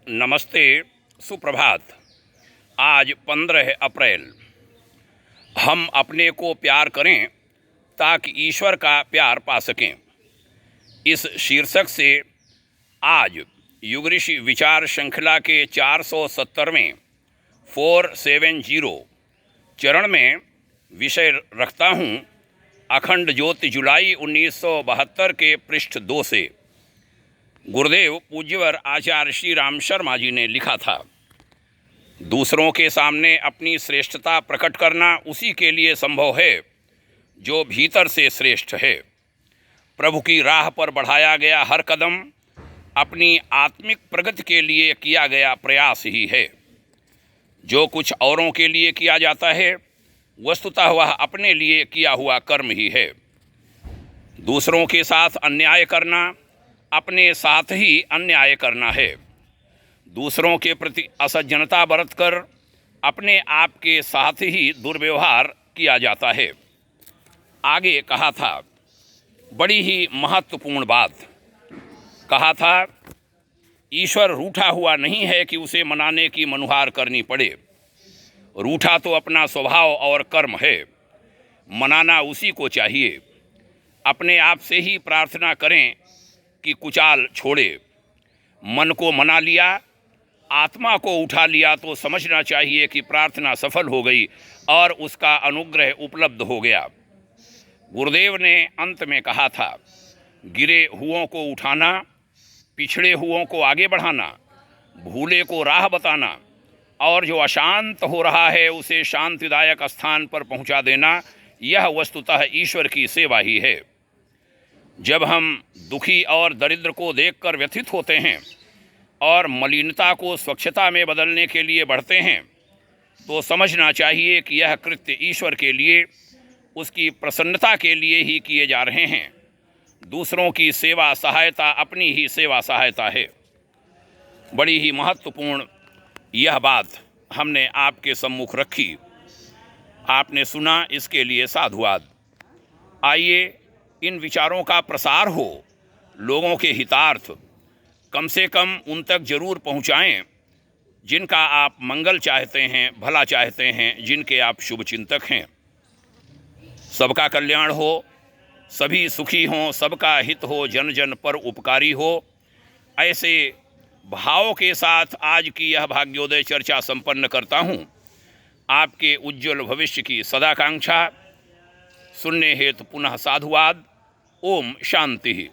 नमस्ते, सुप्रभात। आज 15 अप्रैल। हम अपने को प्यार करें ताकि ईश्वर का प्यार पा सकें। इस शीर्षक से आज युग ऋषि विचार श्रृंखला के 470वें 470 चरण में विषय रखता हूँ अखंड ज्योति, जुलाई 1972 के पृष्ठ 2 से। गुरुदेव पूज्यवर आचार्य श्री राम शर्मा जी ने लिखा था, दूसरों के सामने अपनी श्रेष्ठता प्रकट करना उसी के लिए संभव है जो भीतर से श्रेष्ठ है। प्रभु की राह पर बढ़ाया गया हर कदम अपनी आत्मिक प्रगति के लिए किया गया प्रयास ही है। जो कुछ औरों के लिए किया जाता है वस्तुतः वह अपने लिए किया हुआ कर्म ही है। दूसरों के साथ अन्याय करना अपने साथ ही अन्याय करना है। दूसरों के प्रति असज्जनता बरतकर अपने आप के साथ ही दुर्व्यवहार किया जाता है। आगे कहा था, बड़ी ही महत्वपूर्ण बात कहा था, ईश्वर रूठा हुआ नहीं है कि उसे मनाने की मनुहार करनी पड़े। रूठा तो अपना स्वभाव और कर्म है, मनाना उसी को चाहिए। अपने आप से ही प्रार्थना करें कि कुचाल छोड़े। मन को मना लिया, आत्मा को उठा लिया तो समझना चाहिए कि प्रार्थना सफल हो गई और उसका अनुग्रह उपलब्ध हो गया। गुरुदेव ने अंत में कहा था, गिरे हुओं को उठाना, पिछड़े हुओं को आगे बढ़ाना, भूले को राह बताना और जो अशांत हो रहा है उसे शांतिदायक स्थान पर पहुंचा देना, यह वस्तुतः ईश्वर की सेवा ही है। जब हम दुखी और दरिद्र को देखकर व्यथित होते हैं और मलिनता को स्वच्छता में बदलने के लिए बढ़ते हैं तो समझना चाहिए कि यह कृत्य ईश्वर के लिए, उसकी प्रसन्नता के लिए ही किए जा रहे हैं। दूसरों की सेवा सहायता अपनी ही सेवा सहायता है। बड़ी ही महत्वपूर्ण यह बात हमने आपके सम्मुख रखी, आपने सुना, इसके लिए साधुवाद। आइए इन विचारों का प्रसार हो, लोगों के हितार्थ कम से कम उन तक जरूर पहुंचाएं जिनका आप मंगल चाहते हैं, भला चाहते हैं, जिनके आप शुभ चिंतक हैं। सबका कल्याण हो, सभी सुखी हों, सबका हित हो, जन जन पर उपकारी हो। ऐसे भाव के साथ आज की यह भाग्योदय चर्चा संपन्न करता हूँ। आपके उज्ज्वल भविष्य की सदाकांक्षा। सुनने हेतु पुनः साधुवाद। ओम शांति।